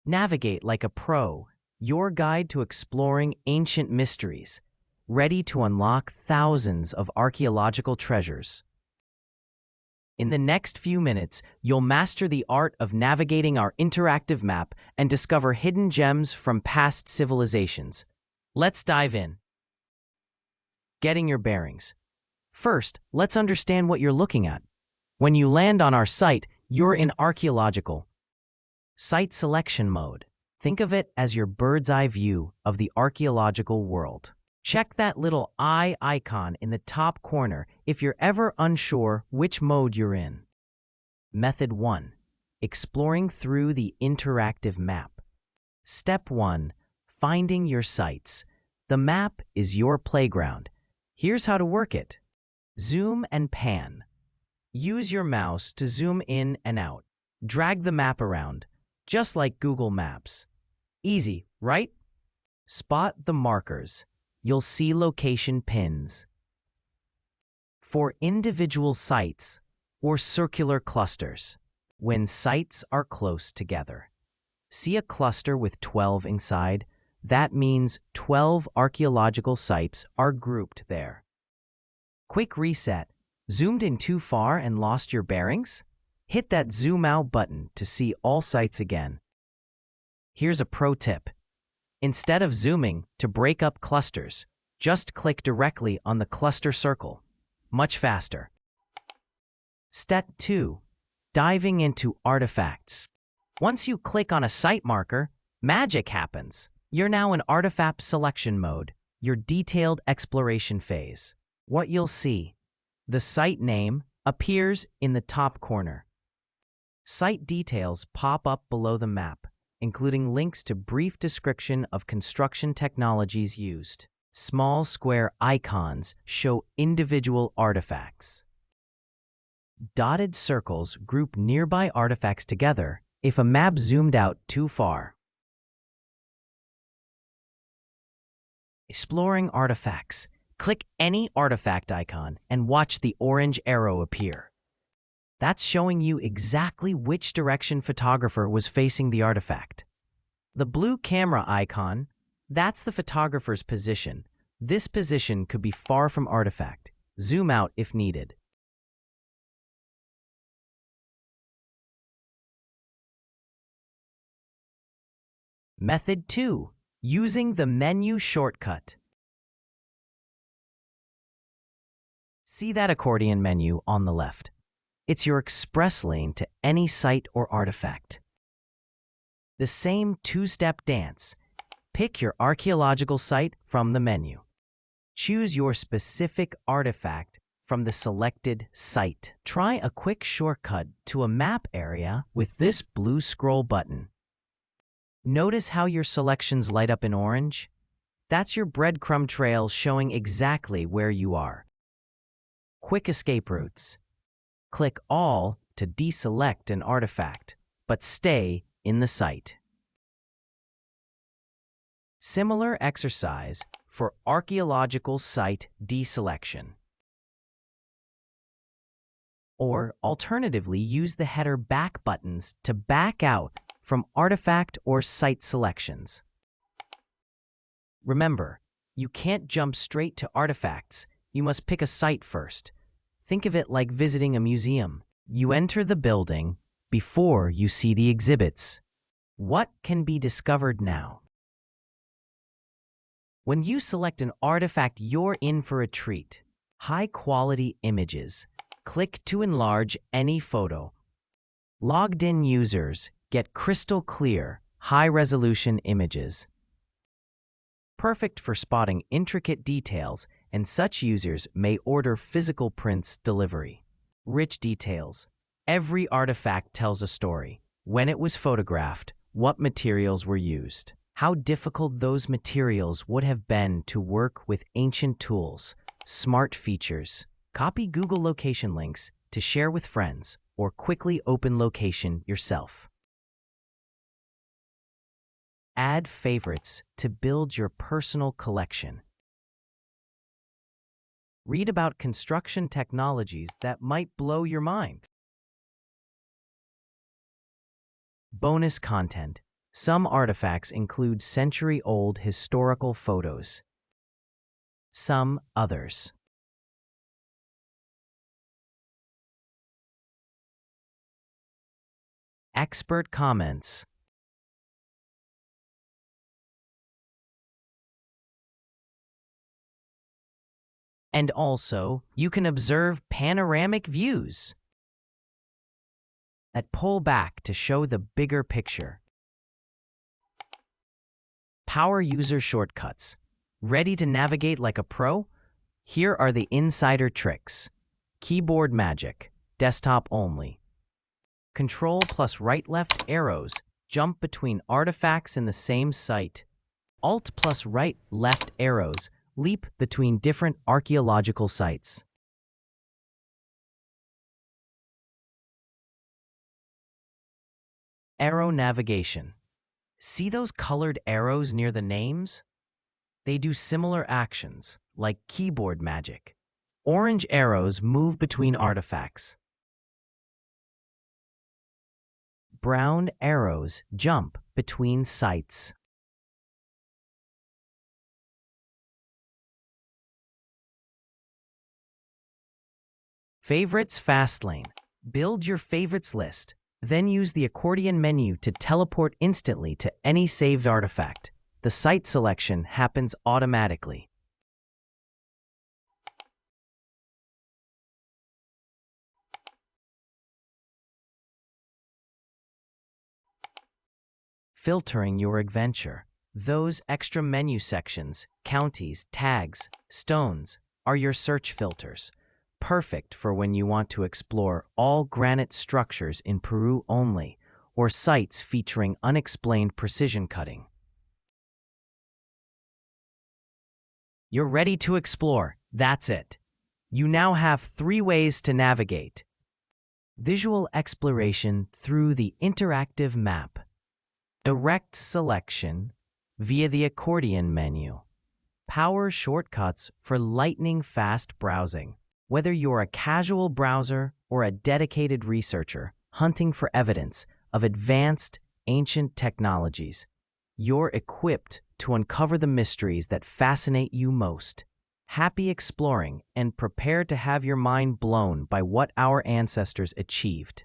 Navigate like a pro, your guide to exploring ancient mysteries, ready to unlock thousands of archaeological treasures. In the next few minutes, you'll master the art of navigating our interactive map and discover hidden gems from past civilizations. Let's dive in. Getting your bearings. First, let's understand what you're looking at. When you land on our site, you're in archaeological. Site selection mode. Think of it as your bird's eye view of the archaeological world. Check that little eye icon in the top corner if you're ever unsure which mode you're in. Method 1. Exploring through the interactive map. Step 1. Finding your sites. The map is your playground. Here's how to work it. Zoom and pan. Use your mouse to zoom in and out. Drag the map around, just like Google Maps. Easy, right? Spot the markers. You'll see location pins. For individual sites or circular clusters, when sites are close together. See a cluster with 12 inside? That means 12 archaeological sites are grouped there. Quick reset. Zoomed in too far and lost your bearings? Hit that zoom out button to see all sites again. Here's a pro tip. Instead of zooming to break up clusters, just click directly on the cluster circle. Much faster. Step 2. Diving into artifacts. Once you click on a site marker, magic happens. You're now in artifact selection mode, your detailed exploration phase. What you'll see. The site name appears in the top corner. Site details pop up below the map, including links to brief description of construction technologies used. Small square icons show individual artifacts. Dotted circles group nearby artifacts together if a map zoomed out too far. Exploring artifacts. Click any artifact icon and watch the orange arrow appear. That's showing you exactly which direction photographer was facing the artifact. The blue camera icon, that's the photographer's position. This position could be far from artifact. Zoom out if needed. Method 2. Using the menu shortcut. See that accordion menu on the left. It's your express lane to any site or artifact. The same two-step dance. Pick your archaeological site from the menu. Choose your specific artifact from the selected site. Try a quick shortcut to a map area with this blue scroll button. Notice how your selections light up in orange? That's your breadcrumb trail showing exactly where you are. Quick escape routes. Click All to deselect an artifact, but stay in the site. Similar exercise for archaeological site deselection. Or alternatively, use the header back buttons to back out from artifact or site selections. Remember, you can't jump straight to artifacts. You must pick a site first. Think of it like visiting a museum. You enter the building before you see the exhibits. What can be discovered now? When you select an artifact, you're in for a treat. High-quality images. Click to enlarge any photo. Logged-in users get crystal clear, high-resolution images. Perfect for spotting intricate details, and such users may order physical prints delivery. Rich details. Every artifact tells a story. When it was photographed, what materials were used, how difficult those materials would have been to work with ancient tools, smart features. Copy Google location links to share with friends or quickly open location yourself. Add favorites to build your personal collection. Read about construction technologies that might blow your mind. Bonus content. Some artifacts include century-old historical photos. Some others. Expert comments. And also, you can observe panoramic views that pull back to show the bigger picture. Power user shortcuts. Ready to navigate like a pro? Here are the insider tricks. Keyboard magic, desktop only. Control plus right-left arrows jump between artifacts in the same site. Alt plus right-left arrows leap between different archaeological sites. Arrow navigation. See those colored arrows near the names? They do similar actions, like keyboard magic. Orange arrows move between artifacts. Brown arrows jump between sites. Favorites fast lane. Build your favorites list, then use the accordion menu to teleport instantly to any saved artifact. The site selection happens automatically. Filtering your adventure. Those extra menu sections, counties, tags, stones, are your search filters. Perfect for when you want to explore all granite structures in Peru only, or sites featuring unexplained precision cutting. You're ready to explore. That's it. You now have 3 ways to navigate. Visual exploration through the interactive map. Direct selection via the accordion menu. Power shortcuts for lightning-fast browsing. Whether you're a casual browser or a dedicated researcher hunting for evidence of advanced, ancient technologies, you're equipped to uncover the mysteries that fascinate you most. Happy exploring and prepare to have your mind blown by what our ancestors achieved.